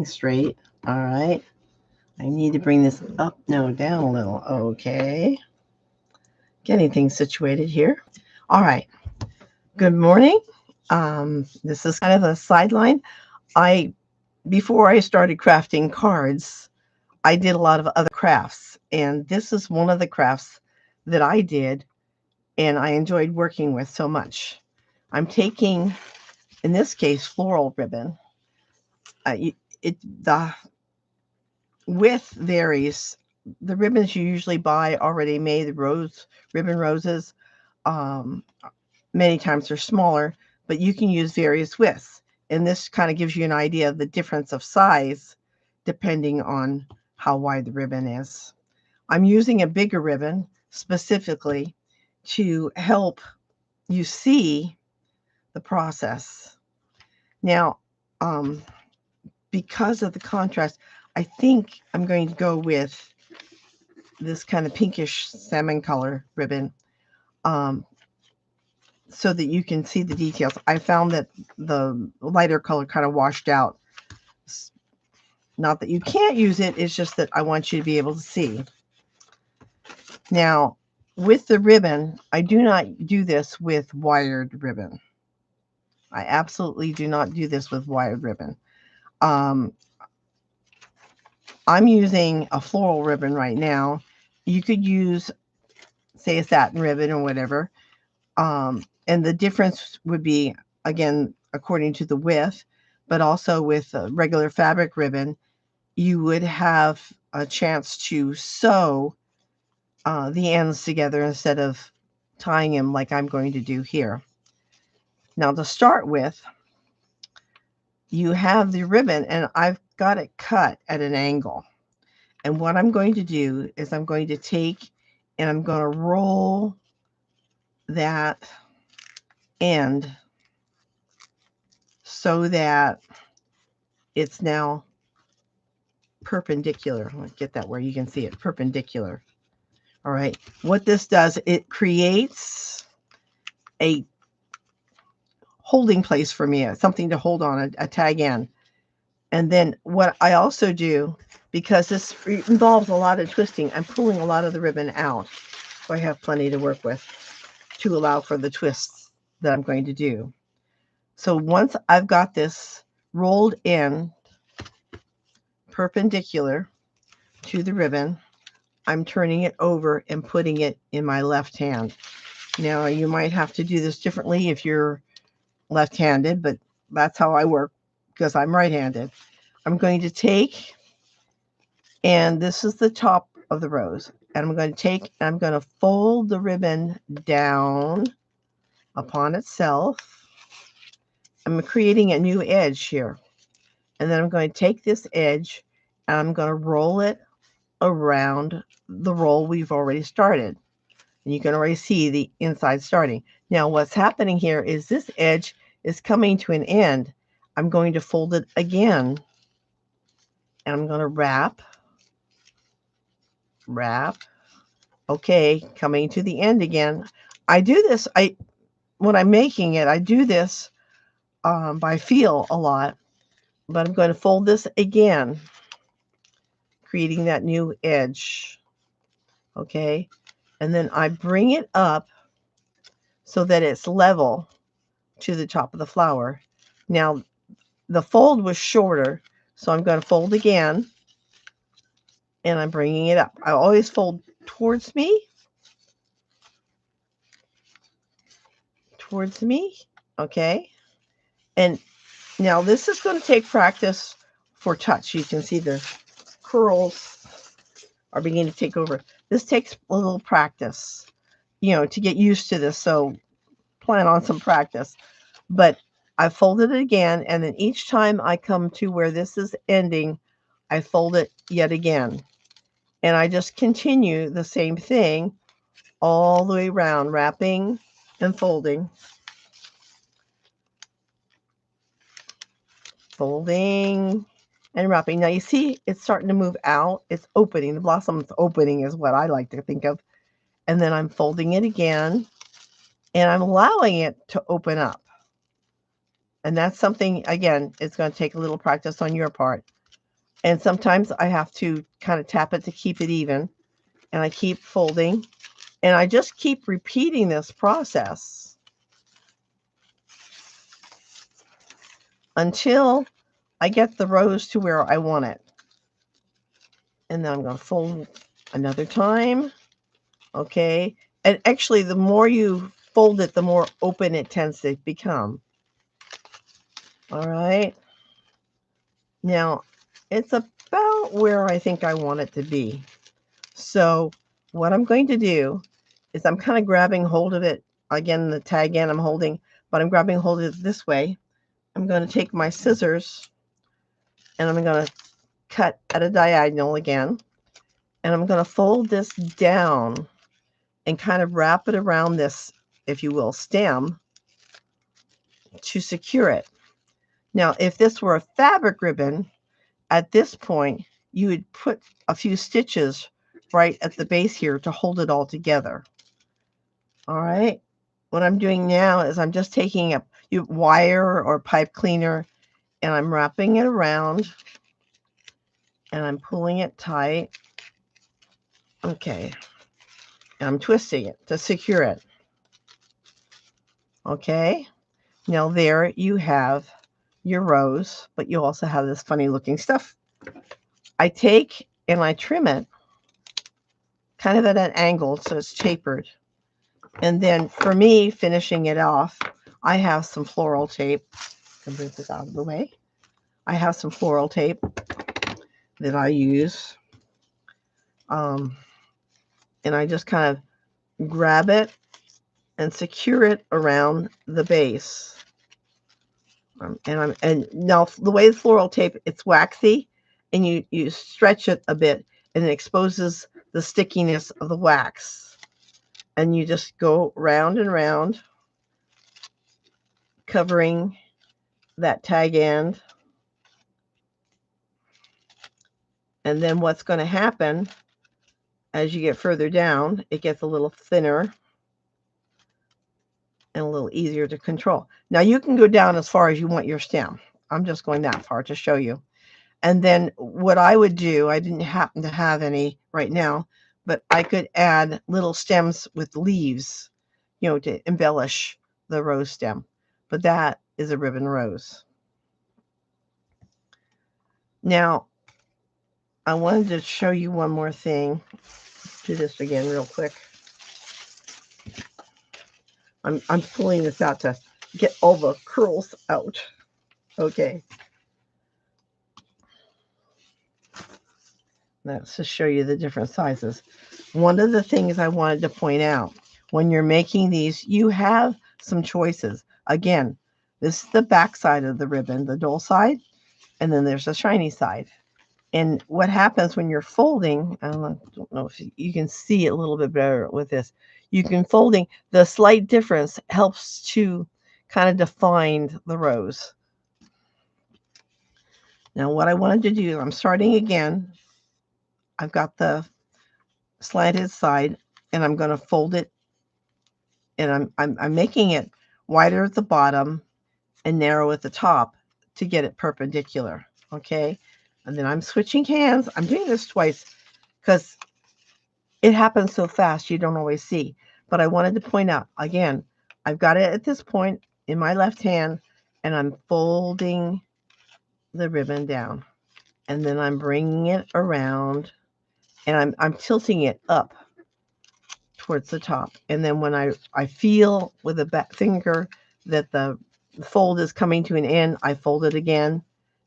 Straight. All right. I need to bring this up, no, down a little. Okay. Getting things situated here. All right. Good morning. This is kind of a sideline. I Before I started crafting cards, I did a lot of other crafts, and this is one of the crafts that I did, and I enjoyed working with so much. I'm taking, in this case, floral ribbon. The width varies. The ribbons you usually buy already made, the ribbon roses, um, many times they're smaller, but you can use various widths. And this kind of gives you an idea of the difference of size depending on how wide the ribbon is. I'm using a bigger ribbon specifically to help you see the process. Now, um, because of the contrast, I think I'm going to go with this kind of pinkish salmon color ribbon, um, so that you can see the details. I found that the lighter color kind of washed out. Not that you can't use it, it's just that I want you to be able to see. Now, with the ribbon, I do not do this with wired ribbon. I absolutely do not do this with wired ribbon. Um, I'm using a floral ribbon right now. You could use, say, a satin ribbon or whatever. And the difference would be, again, according to the width, but also with a regular fabric ribbon, you would have a chance to sew the ends together instead of tying them like I'm going to do here. Now, to start with, you have the ribbon, and I've got it cut at an angle. And what I'm going to do is I'm going to take and I'm going to roll that end so that it's now perpendicular. Let's get that where you can see it, perpendicular. All right. What this does, it creates a holding place for me, something to hold on, a tag in. And then what I also do, because this involves a lot of twisting, I'm pulling a lot of the ribbon out. So I have plenty to work with to allow for the twists that I'm going to do. So once I've got this rolled in perpendicular to the ribbon, I'm turning it over and putting it in my left hand. Now, you might have to do this differently if you're left-handed, but that's how I work because I'm right-handed. I'm going to take, and this is the top of the rose, and I'm going to take and I'm going to fold the ribbon down upon itself. I'm creating a new edge here, and then I'm going to take this edge and I'm going to roll it around the roll we've already started. And you can already see the inside starting. Now, what's happening here is this edge is coming to an end. I'm going to fold it again, and I'm going to wrap. Okay, coming to the end again. I do this, when I'm making it, I do this by feel a lot, but I'm going to fold this again, creating that new edge. Okay, and then I bring it up so that it's level to the top of the flower. Now, the fold was shorter, so I'm going to fold again, and I'm bringing it up. I always fold towards me, okay? And now this is going to take practice for touch. You can see the curls are beginning to take over. This takes a little practice, to get used to this, so plan on some practice. But I folded it again, and then each time I come to where this is ending, I fold it yet again. And I just continue the same thing all the way around, wrapping and folding, and wrapping. Now you see it's starting to move out. It's opening. The blossom's opening is what I like to think of. And then I'm folding it again, and I'm allowing it to open up. And that's something, again, it's going to take a little practice on your part. And sometimes I have to kind of tap it to keep it even. And I keep folding. And I just keep repeating this process until I get the rose to where I want it. And then I'm going to fold another time. Okay. And actually, the more you fold it, the more open it tends to become. All right. Now, it's about where I think I want it to be. So what I'm going to do is I'm kind of grabbing hold of it. Again, the tag end I'm holding, but I'm grabbing hold of it this way. I'm going to take my scissors and I'm going to cut at a diagonal again. And I'm going to fold this down and kind of wrap it around this, if you will, stem to secure it. Now, if this were a fabric ribbon, at this point, you would put a few stitches right at the base here to hold it all together. All right. What I'm doing now is I'm just taking a wire or pipe cleaner and I'm wrapping it around and I'm pulling it tight. Okay. And I'm twisting it to secure it. Okay. Now there you have your rose, but you also have this funny looking stuff. I take and I trim it kind of at an angle so it's tapered. And then for me, finishing it off, I have some floral tape. I can move this out of the way. I have some floral tape that I use. And I just kind of grab it and secure it around the base. And now the way the floral tape, it's waxy, and you stretch it a bit, and it exposes the stickiness of the wax. And you just go round and round, covering that tag end. And then what's going to happen as you get further down, it gets a little thinner and a little easier to control. Now you can go down as far as you want your stem. I'm just going that far to show you. And then what I would do, I didn't happen to have any right now, but I could add little stems with leaves, to embellish the rose stem. But that is a ribbon rose. Now, I wanted to show you one more thing. Let's do this again real quick. I'm pulling this out to get all the curls out. Okay. That's to show you the different sizes. One of the things I wanted to point out, when you're making these, you have some choices. Again, this is the back side of the ribbon, the dull side, and then there's the shiny side. And what happens when you're folding, I don't know if you can see it a little bit better with this. You can folding, the slight difference helps to kind of define the rose. Now what I wanted to do, I'm starting again. I've got the slanted side and I'm going to fold it, and I'm making it wider at the bottom and narrow at the top to get it perpendicular. Okay. And then I'm switching hands. I'm doing this twice because it happens so fast you don't always see. But I wanted to point out, again, I've got it at this point in my left hand, and I'm folding the ribbon down. And then I'm bringing it around, and I'm tilting it up towards the top. And then when I feel with a back finger that the fold is coming to an end, I fold it again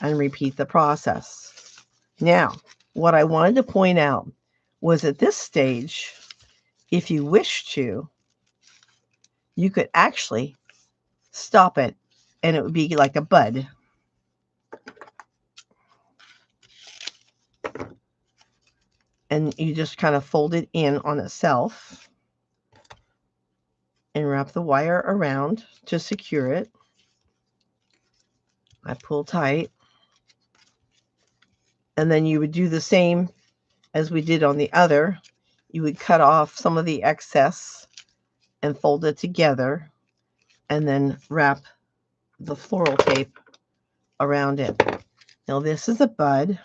and repeat the process. Now, what I wanted to point out was at this stage, if you wish to, you could actually stop it and it would be like a bud. And you just kind of fold it in on itself and wrap the wire around to secure it. I pull tight. And then you would do the same as we did on the other. You would cut off some of the excess and fold it together and then wrap the floral tape around it. Now this is a bud.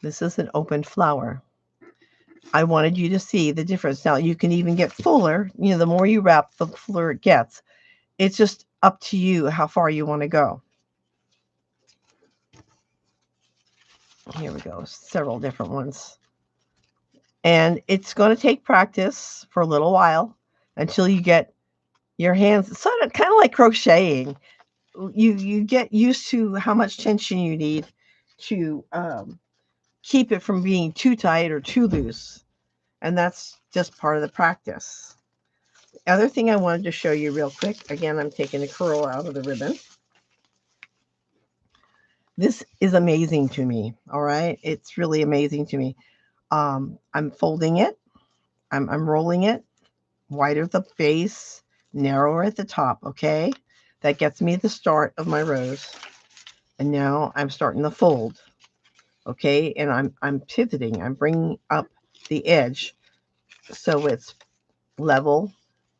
This is an open flower. I wanted you to see the difference. Now you can even get fuller. You know, the more you wrap, the fuller it gets. It's just up to you how far you want to go. Here we go, several different ones. And it's going to take practice for a little while until you get your hands sort of kind of like crocheting. You get used to how much tension you need to keep it from being too tight or too loose. And that's just part of the practice. The other thing I wanted to show you real quick, again, I'm taking the curl out of the ribbon. This is amazing to me, all right? It's really amazing to me. I'm folding it. I'm rolling it. Wider the base, narrower at the top, okay? That gets me the start of my rose. And now I'm starting to fold, okay? And I'm pivoting. I'm bringing up the edge so it's level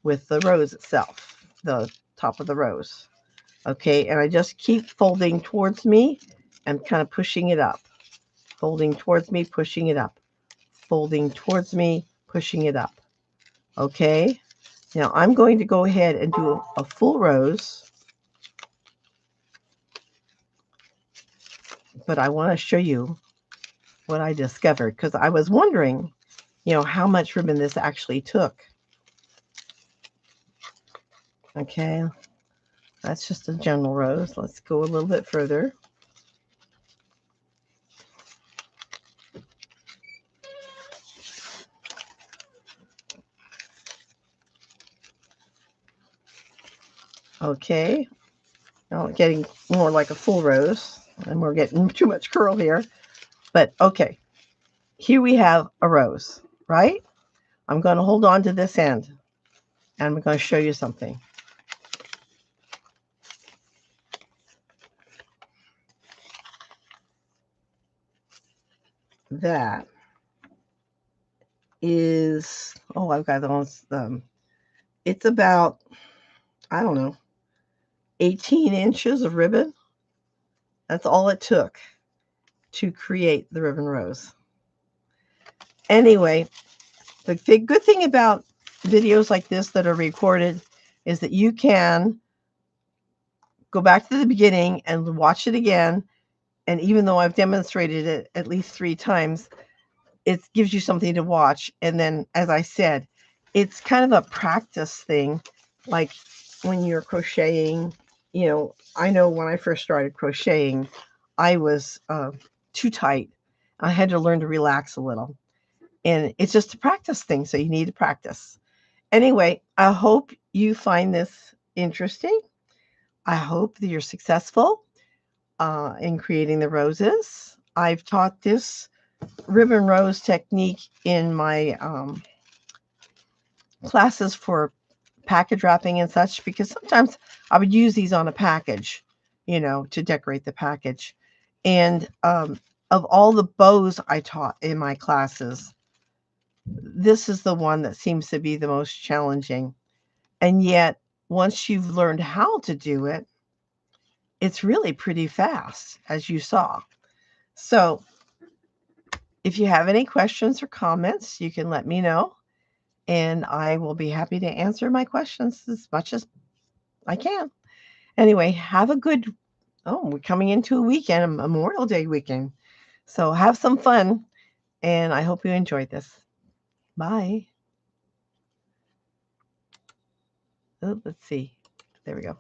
with the rose itself, the top of the rose, okay? And I just keep folding towards me and kind of pushing it up. Folding towards me, pushing it up. Folding towards me, pushing it up, okay? Now I'm going to go ahead and do a full rose, but I want to show you what I discovered because I was wondering, you know, how much ribbon this actually took. Okay, that's just a general rose. Let's go a little bit further. Okay, now we're getting more like a full rose, and we're getting too much curl here. But okay, here we have a rose, right? I'm going to hold on to this end, and I'm going to show you something. That is, oh, I've got those. It's about, I don't know, 18 inches of ribbon. That's all it took to create the ribbon rose. Anyway, the good thing about videos like this that are recorded is that you can go back to the beginning and watch it again. And even though I've demonstrated it at least 3 times, it gives you something to watch. And then, as I said, it's kind of a practice thing. Like when you're crocheting, you know, I know when I first started crocheting, I was too tight. I had to learn to relax a little. And it's just a practice thing. So you need to practice. Anyway, I hope you find this interesting. I hope that you're successful in creating the roses. I've taught this ribbon rose technique in my classes for package wrapping and such, because sometimes I would use these on a package, you know, to decorate the package. And of all the bows I taught in my classes, this is the one that seems to be the most challenging. And yet, once you've learned how to do it, it's really pretty fast, as you saw. So if you have any questions or comments, you can let me know, and I will be happy to answer my questions as much as I can. Anyway, have a good, oh, we're coming into a weekend, a Memorial Day weekend. So have some fun, and I hope you enjoyed this. Bye. Oh, let's see. There we go.